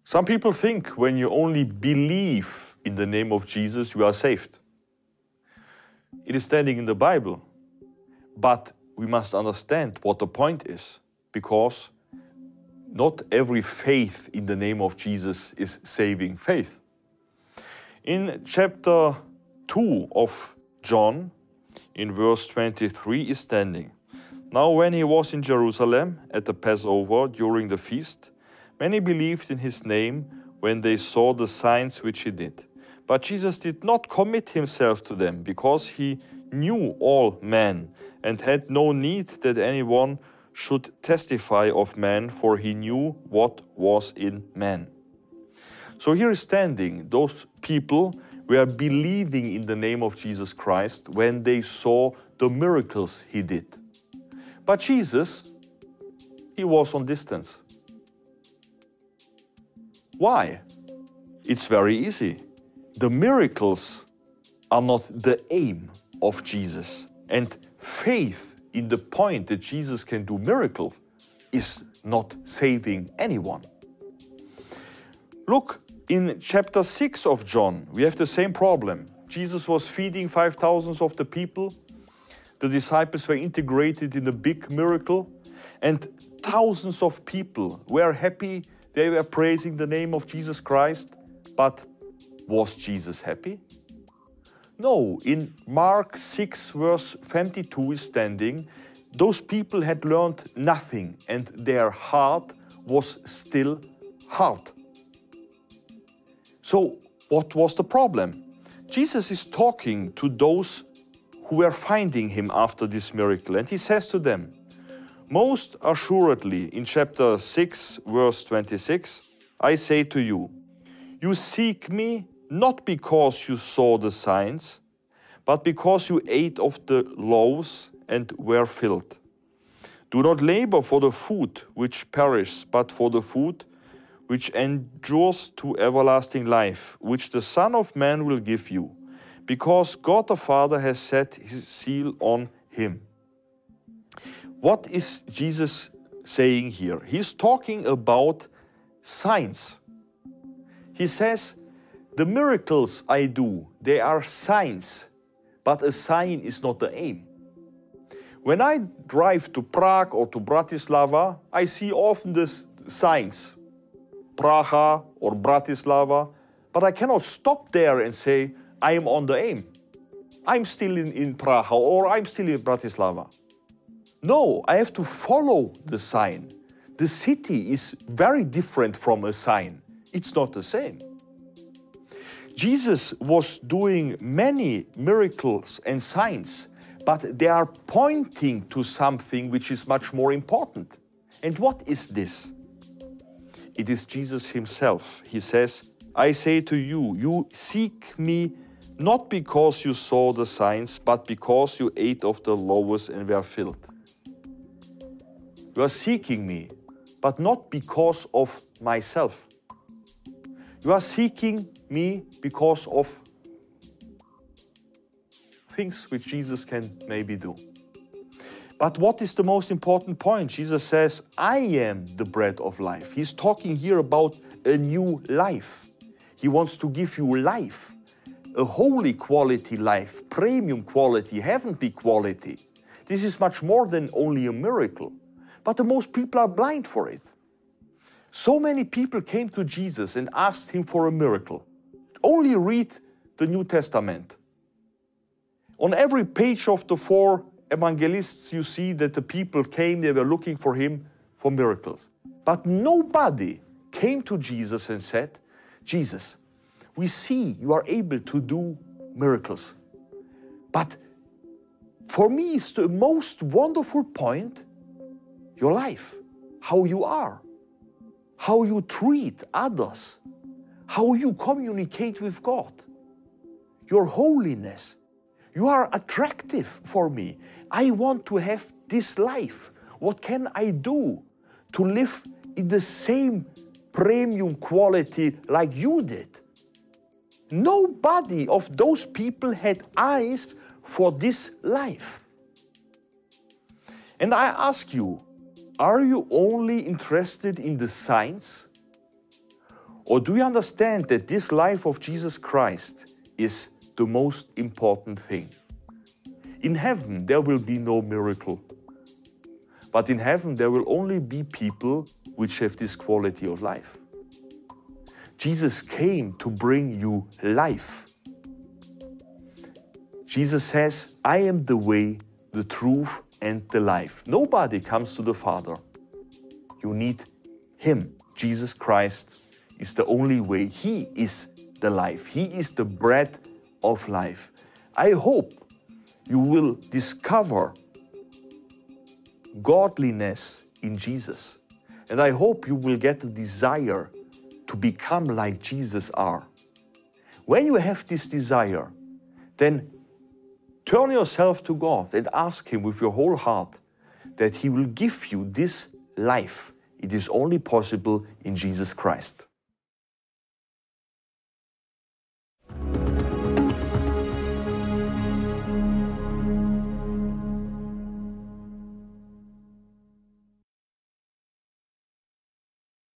Some people think when you only believe in the name of Jesus, you are saved. It is standing in the Bible, but we must understand what the point is, because not every faith in the name of Jesus is saving faith. In chapter 2 of John, in verse 23 is standing, "Now when he was in Jerusalem at the Passover during the feast, many believed in his name when they saw the signs which he did. But Jesus did not commit himself to them, because he knew all men and had no need that anyone should testify of man, for he knew what was in man." So here is standing, those people were believing in the name of Jesus Christ when they saw the miracles he did. But Jesus, he was on distance. Why? It's very easy. The miracles are not the aim of Jesus. And faith in the point that Jesus can do miracles is not saving anyone. Look, in chapter 6 of John, we have the same problem. Jesus was feeding 5,000 of the people. The disciples were integrated in a big miracle, and thousands of people were happy. They were praising the name of Jesus Christ. But was Jesus happy? No. In Mark 6, verse 22 is standing, those people had learned nothing, and their heart was still hard. So what was the problem? Jesus is talking to those who were finding him after this miracle, and he says to them, "Most assuredly," in chapter 6, verse 26, "I say to you, you seek me not because you saw the signs, but because you ate of the loaves and were filled. Do not labor for the food which perishes, but for the food which endures to everlasting life, which the Son of Man will give you, because God the Father has set his seal on him." What is Jesus saying here? He's talking about signs. He says, the miracles I do, they are signs, but a sign is not the aim. When I drive to Prague or to Bratislava, I see often the signs, Praha or Bratislava, but I cannot stop there and say, I am on the aim. I'm still in Praha or I'm still in Bratislava. No, I have to follow the sign. The city is very different from a sign. It's not the same. Jesus was doing many miracles and signs, but they are pointing to something which is much more important. And what is this? It is Jesus himself. He says, "I say to you, you seek me not because you saw the signs, but because you ate of the loaves and were filled." You are seeking me, but not because of myself. You are seeking me because of things which Jesus can maybe do. But what is the most important point? Jesus says, "I am the bread of life." He's talking here about a new life. He wants to give you life, a holy quality life, premium quality, heavenly quality. This is much more than only a miracle. But the most people are blind for it. So many people came to Jesus and asked him for a miracle. Only read the New Testament. On every page of the 4 evangelists, you see that the people came, they were looking for him for miracles. But nobody came to Jesus and said, "Jesus, we see you are able to do miracles. But for me, it's the most wonderful point, your life, how you are, how you treat others, how you communicate with God, your holiness. You are attractive for me. I want to have this life. What can I do to live in the same premium quality like you did?" Nobody of those people had eyes for this life. And I ask you, are you only interested in the signs? Or do you understand that this life of Jesus Christ is the most important thing? In heaven, there will be no miracle. But in heaven, there will only be people which have this quality of life. Jesus came to bring you life. Jesus says, I am the way, the truth, and the life. Nobody comes to the Father. You need Him. Jesus Christ is the only way. He is the life. He is the bread of life. I hope you will discover godliness in Jesus. And I hope you will get the desire to become like Jesus are. When you have this desire, then turn yourself to God and ask Him with your whole heart that He will give you this life. It is only possible in Jesus Christ.